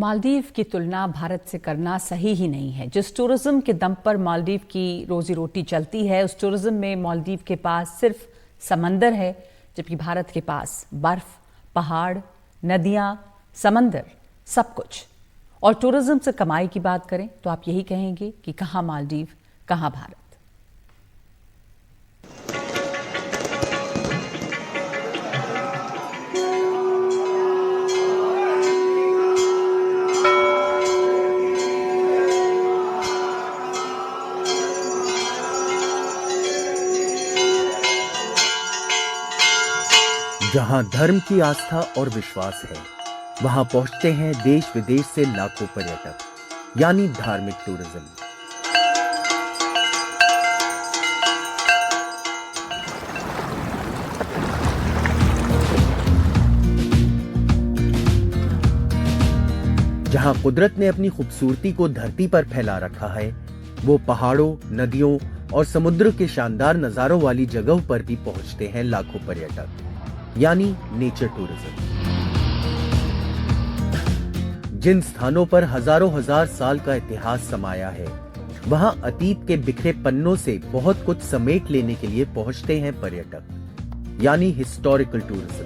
मालदीव की तुलना भारत से करना सही ही नहीं है। जिस टूरिज्म के दम पर मालदीव की रोजी रोटी चलती है, उस टूरिज्म में मालदीव के पास सिर्फ समंदर है, जबकि भारत के पास बर्फ, पहाड़, नदियां, समंदर, सब कुछ। और टूरिज्म से कमाई की बात करें तो आप यही कहेंगे कि कहाँ मालदीव, कहाँ भारत। जहां धर्म की आस्था और विश्वास है, वहां पहुंचते हैं देश विदेश से लाखों पर्यटक, यानी धार्मिक टूरिज्म। जहां कुदरत ने अपनी खूबसूरती को धरती पर फैला रखा है, वो पहाड़ों, नदियों और समुद्र के शानदार नजारों वाली जगहों पर भी पहुंचते हैं लाखों पर्यटक, यानी नेचर टूरिज्म। जिन स्थानों पर हजारों हजार साल का इतिहास समाया है, वहां अतीत के बिखरे पन्नों से बहुत कुछ समेट लेने के लिए पहुंचते हैं पर्यटक, यानी हिस्टोरिकल टूरिज्म।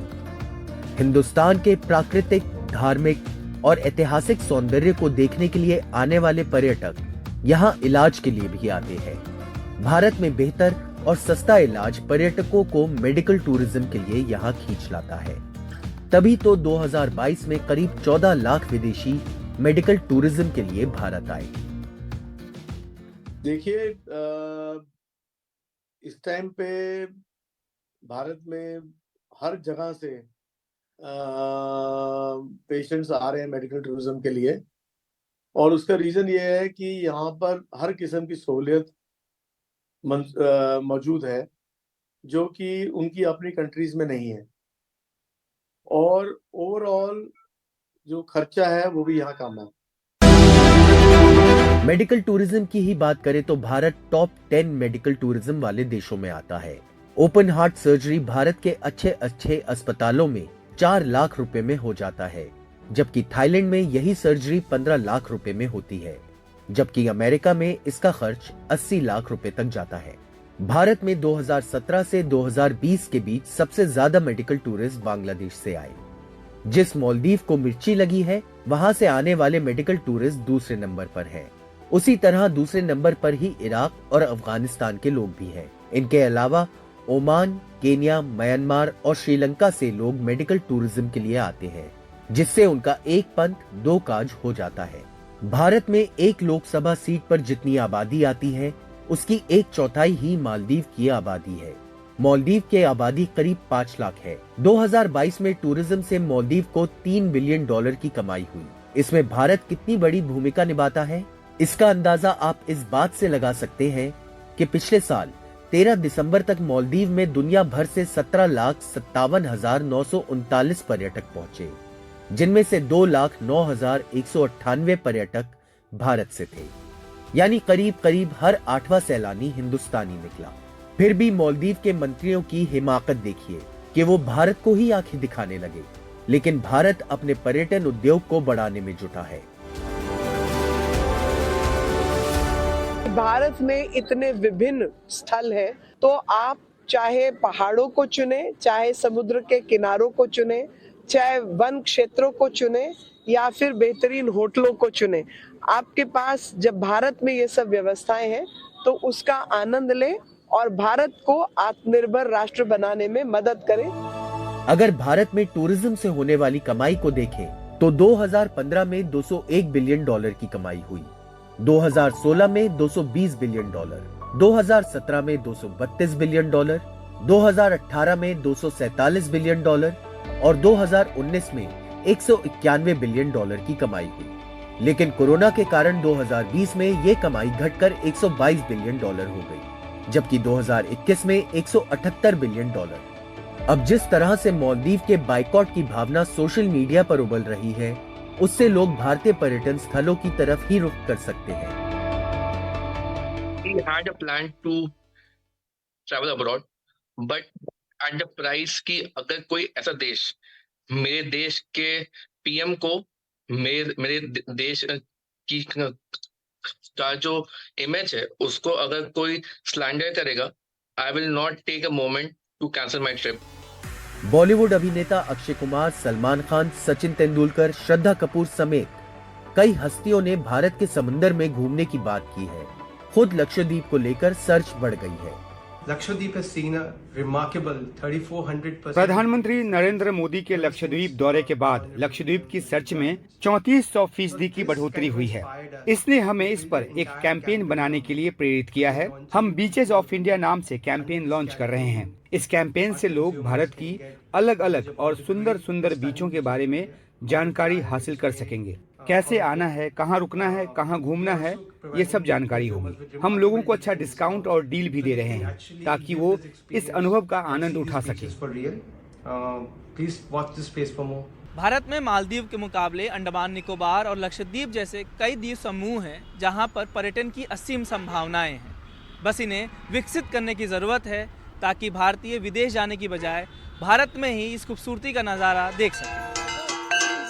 हिंदुस्तान के प्राकृतिक, धार्मिक और ऐतिहासिक सौंदर्य को देखने के लिए आने वाले पर्यटक यहां इलाज के लिए भी आते हैं। भारत में बेहतर और सस्ता इलाज पर्यटकों को मेडिकल टूरिज्म के लिए यहां खींच लाता है। तभी तो 2022 में करीब 14 लाख विदेशी मेडिकल टूरिज्म के लिए भारत आए। देखिए, इस टाइम पे भारत में हर जगह से पेशेंट्स आ रहे हैं मेडिकल टूरिज्म के लिए, और उसका रीजन ये है कि यहाँ पर हर किस्म की सहूलियत मौजूद है जो कि उनकी अपनी कंट्रीज में नहीं है, और ओवरऑल जो खर्चा है वो भी यहाँ कम है। मेडिकल टूरिज्म की ही बात करें तो भारत टॉप 10 मेडिकल टूरिज्म वाले देशों में आता है। ओपन हार्ट सर्जरी भारत के अच्छे अच्छे अस्पतालों में 4 लाख रुपए में हो जाता है, जबकि थाईलैंड में यही सर्जरी 15 लाख रुपए में होती है, जबकि अमेरिका में इसका खर्च 80 लाख रुपए तक जाता है। भारत में 2017 से 2020 के बीच सबसे ज्यादा मेडिकल टूरिस्ट बांग्लादेश से आए। जिस मालदीव को मिर्ची लगी है, वहां से आने वाले मेडिकल टूरिस्ट दूसरे नंबर पर हैं। उसी तरह दूसरे नंबर पर ही इराक और अफगानिस्तान के लोग भी हैं। इनके अलावा ओमान, केन्या, म्यांमार और श्रीलंका से लोग मेडिकल टूरिज्म के लिए आते हैं, जिससे उनका एक पंथ दो काज हो जाता है। भारत में एक लोकसभा सीट पर जितनी आबादी आती है, उसकी 1/4 ही मालदीव की आबादी है। मालदीव की आबादी करीब 5 लाख है। 2022 में टूरिज्म से मालदीव को $3 बिलियन की कमाई हुई। इसमें भारत कितनी बड़ी भूमिका निभाता है, इसका अंदाजा आप इस बात से लगा सकते हैं कि पिछले साल 13 दिसंबर तक मालदीव में दुनिया भर से 17,57,939 पर्यटक पहुंचे, जिनमें से 2,09,198 पर्यटक भारत से थे, यानी करीब करीब हर 8वां सैलानी हिंदुस्तानी निकला। फिर भी मालदीव के मंत्रियों की हिमाकत देखिए कि वो भारत को ही आंखें दिखाने लगे, लेकिन भारत अपने पर्यटन उद्योग को बढ़ाने में जुटा है। भारत में इतने विभिन्न स्थल हैं, तो आप चाहे पहाड़ों को चुने, चाहे समुद्र के किनारों को चुने, चाहे वन क्षेत्रों को चुने, या फिर बेहतरीन होटलों को चुने, आपके पास जब भारत में ये सब व्यवस्थाएं हैं तो उसका आनंद लें और भारत को आत्मनिर्भर राष्ट्र बनाने में मदद करें। अगर भारत में टूरिज्म से होने वाली कमाई को देखें तो 2015 में $201 बिलियन की कमाई हुई, 2016 में $220 बिलियन, 2017 में $232 बिलियन, 2018 में $247 बिलियन और 2019 में $191 बिलियन की कमाई हुई। लेकिन कोरोना के कारण 2020 में ये कमाई घटकर $122 बिलियन हो गई, जबकि 2021 में $178 बिलियन। अब जिस तरह से मालदीव के बाइकॉट की भावना सोशल मीडिया पर उबल रही है, उससे लोग भारतीय पर्यटन स्थलों की तरफ ही रुख कर सकते हैं। We had a plan to travel abroad, but at the price कि अगर कोई ऐसा देश मेरे देश के पीएम को मेरे देश की का जो इमेज है उसको अगर कोई स्लैंडर करेगा, I will not take a moment to cancel my trip. Bollywood अभिनेता अक्षय कुमार, सलमान खान, सचिन तेंदुलकर, श्रद्धा कपूर समेत कई हस्तियों ने भारत के समंदर में घूमने की बात की है। खुद लक्षद्वीप को लेकर सर्च बढ़ गई है। Lakshadweep has seen a remarkable 3400%. प्रधानमंत्री नरेंद्र मोदी के लक्षद्वीप दौरे के बाद लक्षद्वीप की सर्च में 3400% की बढ़ोतरी हुई है। इसने हमें इस पर एक कैंपेन बनाने के लिए प्रेरित किया है। हम बीचेस ऑफ इंडिया नाम से कैंपेन लॉन्च कर रहे हैं। इस कैंपेन से लोग भारत की अलग अलग और सुंदर सुंदर बीचों के बारे में जानकारी हासिल कर सकेंगे। कैसे आना है, कहाँ रुकना है, कहाँ घूमना है, ये सब जानकारी होगी। हम लोगों को अच्छा डिस्काउंट और डील भी दे रहे हैं ताकि वो इस अनुभव का आनंद उठा सके। भारत में मालदीव के मुकाबले अंडमान निकोबार और लक्षद्वीप जैसे कई द्वीप समूह हैं जहां पर पर्यटन की असीम संभावनाएं हैं। बस इन्हें विकसित करने की ज़रूरत है ताकि भारतीय विदेश जाने की बजाय भारत में ही इस खूबसूरती का नज़ारा देख सकें।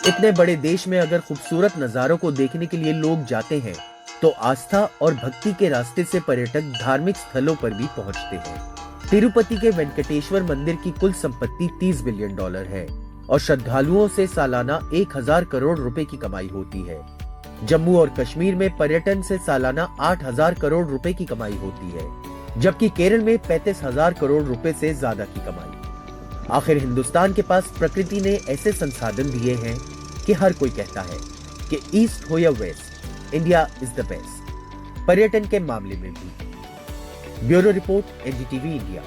इतने बड़े देश में अगर खूबसूरत नजारों को देखने के लिए लोग जाते हैं तो आस्था और भक्ति के रास्ते से पर्यटक धार्मिक स्थलों पर भी पहुंचते हैं। तिरुपति के वेंकटेश्वर मंदिर की कुल संपत्ति $30 बिलियन है और श्रद्धालुओं से सालाना 1000 करोड़ रुपए की कमाई होती है। जम्मू और कश्मीर में पर्यटन से सालाना 8000 करोड़ रुपए की कमाई होती है, जबकि केरल में 35,000 करोड़ रुपए से ज्यादा की कमाई। आखिर हिंदुस्तान के पास प्रकृति ने ऐसे संसाधन दिए हैं कि हर कोई कहता है कि ईस्ट हो या west, India is the best, पर्यटन के मामले में भी। Bureau report, NDTV India.